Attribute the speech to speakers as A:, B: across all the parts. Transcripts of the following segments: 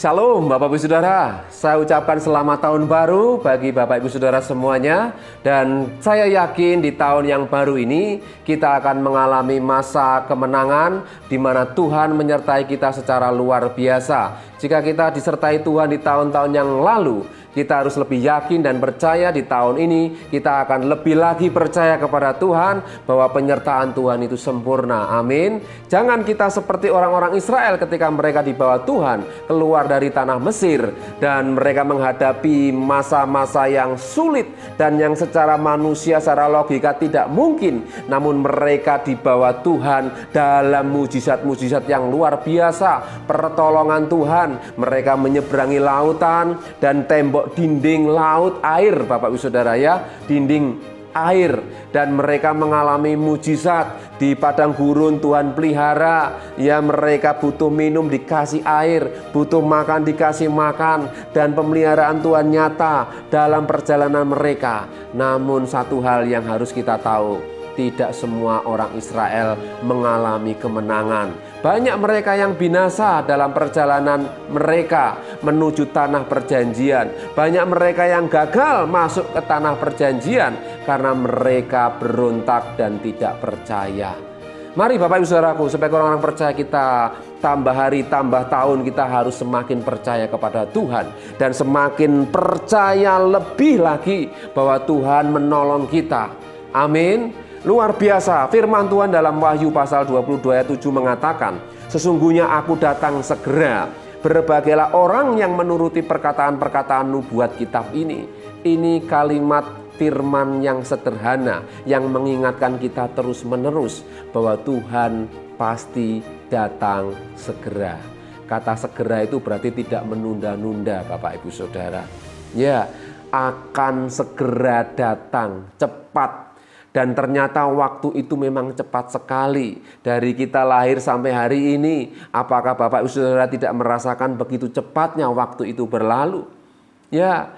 A: Shalom Bapak Ibu Saudara, saya ucapkan selamat tahun baru bagi Bapak Ibu Saudara semuanya. Dan saya yakin di tahun yang baru ini kita akan mengalami masa kemenangan di mana Tuhan menyertai kita secara luar biasa. Jika kita disertai Tuhan di tahun-tahun yang lalu, kita harus lebih yakin dan percaya di tahun ini kita akan lebih lagi percaya kepada Tuhan bahwa penyertaan Tuhan itu sempurna. Amin. Jangan kita seperti orang-orang Israel ketika mereka dibawa Tuhan keluar dari tanah Mesir dan mereka menghadapi masa-masa yang sulit dan yang secara manusia, secara logika tidak mungkin. Namun mereka dibawa Tuhan dalam mujizat-mujizat yang luar biasa. Pertolongan Tuhan, mereka menyeberangi lautan dan tembok dinding laut air, Bapak Ibu Saudara ya, dinding air, dan mereka mengalami mujizat di padang gurun. Tuhan pelihara ya, mereka butuh minum dikasih air, butuh makan dikasih makan, dan pemeliharaan Tuhan nyata dalam perjalanan mereka. Namun satu hal yang harus kita tahu, tidak semua orang Israel mengalami kemenangan. Banyak mereka yang binasa dalam perjalanan mereka menuju tanah perjanjian. Banyak mereka yang gagal masuk ke tanah perjanjian karena mereka berontak dan tidak percaya. Mari Bapak Ibu Saudaraku, sebagai orang-orang percaya, kita tambah hari tambah tahun kita harus semakin percaya kepada Tuhan dan semakin percaya lebih lagi bahwa Tuhan menolong kita. Amin. Luar biasa, firman Tuhan dalam Wahyu pasal 22 ayat 7 mengatakan, sesungguhnya aku datang segera, berbagailah orang yang menuruti perkataan-perkataan nubuat kitab ini. Ini kalimat firman yang sederhana, yang mengingatkan kita terus-menerus bahwa Tuhan pasti datang segera. Kata segera itu berarti tidak menunda-nunda, Bapak Ibu Saudara. Ya, akan segera datang, cepat. Dan ternyata waktu itu memang cepat sekali. Dari kita lahir sampai hari ini, apakah Bapak Ibu Saudara tidak merasakan begitu cepatnya waktu itu berlalu? Ya,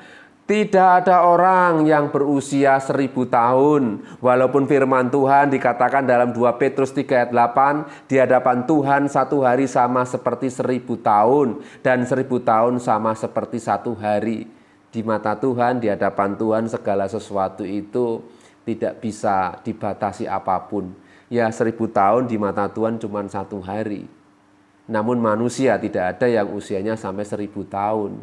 A: tidak ada orang yang berusia 1000 tahun. Walaupun firman Tuhan dikatakan dalam 2 Petrus 3 ayat 8, di hadapan Tuhan satu hari sama seperti 1000 tahun, dan 1000 tahun sama seperti satu hari. Di mata Tuhan, di hadapan Tuhan segala sesuatu itu tidak bisa dibatasi apapun. Ya, 1000 tahun di mata Tuhan cuma satu hari. Namun manusia tidak ada yang usianya sampai 1000 tahun.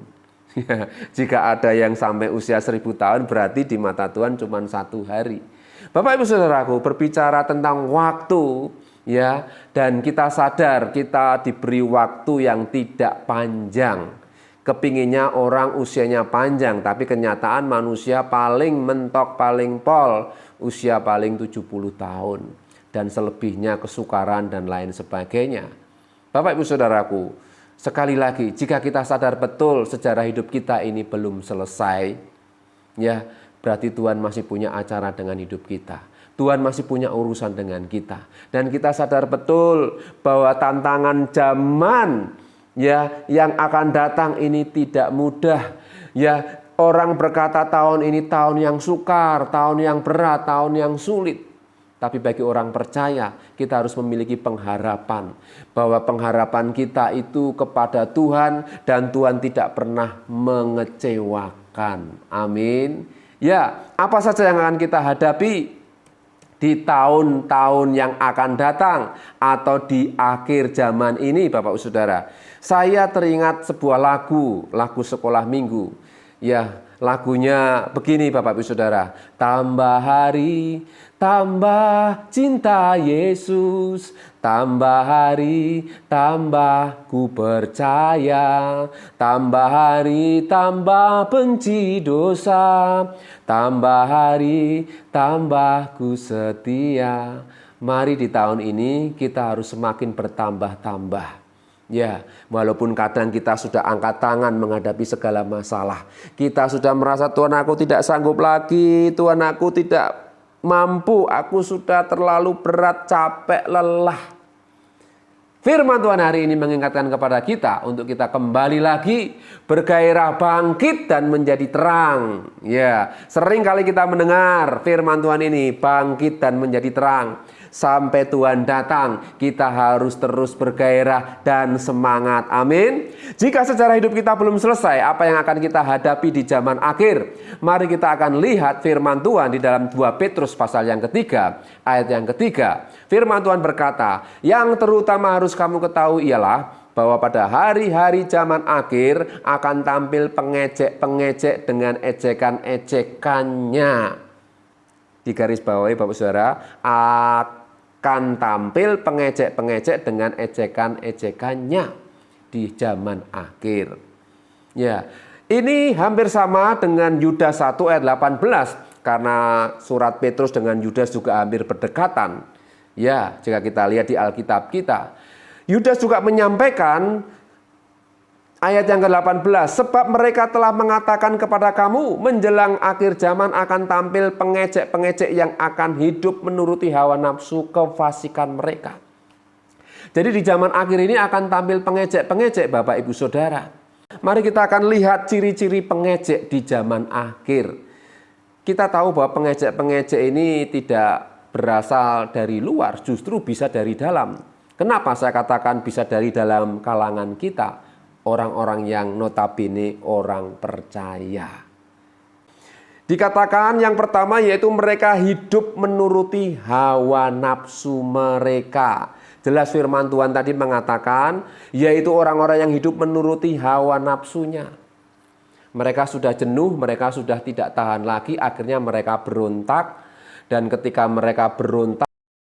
A: Jika ada yang sampai usia 1000 tahun berarti di mata Tuhan cuma satu hari. Bapak Ibu Saudaraku, berbicara tentang waktu ya, dan kita sadar kita diberi waktu yang tidak panjang. Kepinginnya orang usianya panjang, tapi kenyataan manusia paling mentok, paling pol, usia paling 70 tahun. Dan selebihnya kesukaran dan lain sebagainya. Bapak Ibu Saudaraku, sekali lagi, jika kita sadar betul sejarah hidup kita ini belum selesai, ya berarti Tuhan masih punya acara dengan hidup kita. Tuhan masih punya urusan dengan kita. Dan kita sadar betul bahwa tantangan zaman ya yang akan datang ini tidak mudah. Ya, orang berkata tahun ini tahun yang sukar, tahun yang berat, tahun yang sulit. Tapi bagi orang percaya, kita harus memiliki pengharapan bahwa pengharapan kita itu kepada Tuhan dan Tuhan tidak pernah mengecewakan. Amin. Ya, apa saja yang akan kita hadapi di tahun-tahun yang akan datang atau di akhir zaman ini, Bapak Saudara. Saya teringat sebuah lagu sekolah minggu. Ya, lagunya begini Bapak Ibu Saudara. Tambah hari, tambah cinta Yesus. Tambah hari, tambah ku percaya. Tambah hari, tambah benci dosa. Tambah hari, tambah ku setia. Mari di tahun ini kita harus semakin bertambah-tambah. Ya, walaupun kadang kita sudah angkat tangan menghadapi segala masalah. Kita sudah merasa Tuhan aku tidak sanggup lagi, Tuhan aku tidak mampu, aku sudah terlalu berat, capek, lelah. Firman Tuhan hari ini mengingatkan kepada kita untuk kita kembali lagi bergairah bangkit dan menjadi terang. Ya, sering kali kita mendengar firman Tuhan ini, bangkit dan menjadi terang. Sampai Tuhan datang, kita harus terus bergairah dan semangat. Amin. Jika sejarah hidup kita belum selesai, apa yang akan kita hadapi di zaman akhir? Mari kita akan lihat firman Tuhan di dalam 2 Petrus pasal yang ketiga, ayat yang ketiga. Firman Tuhan berkata, yang terutama harus kamu ketahui ialah bahwa pada hari-hari zaman akhir akan tampil pengejek-pengejek dengan ejekan-ejekannya. Di garis bawahi Bapak Saudara, akan tampil pengejek-pengejek dengan ejekan-ejekannya di zaman akhir. Ya, ini hampir sama dengan Yudas 1 ayat 18 karena surat Petrus dengan Yudas juga hampir berdekatan. Ya, jika kita lihat di Alkitab kita, Yudas juga menyampaikan ayat yang ke-18, sebab mereka telah mengatakan kepada kamu, menjelang akhir zaman akan tampil pengejek-pengejek yang akan hidup menuruti hawa nafsu kefasikan mereka. Jadi di zaman akhir ini akan tampil pengejek-pengejek Bapak Ibu Saudara. Mari kita akan lihat ciri-ciri pengejek di zaman akhir. Kita tahu bahwa pengejek-pengejek ini tidak berasal dari luar, justru bisa dari dalam. Kenapa saya katakan bisa dari dalam kalangan kita? Orang-orang yang notabene orang percaya. Dikatakan yang pertama yaitu mereka hidup menuruti hawa nafsu mereka. Jelas firman Tuhan tadi mengatakan yaitu orang-orang yang hidup menuruti hawa nafsunya. Mereka sudah jenuh, mereka sudah tidak tahan lagi, akhirnya mereka berontak. Dan ketika mereka berontak,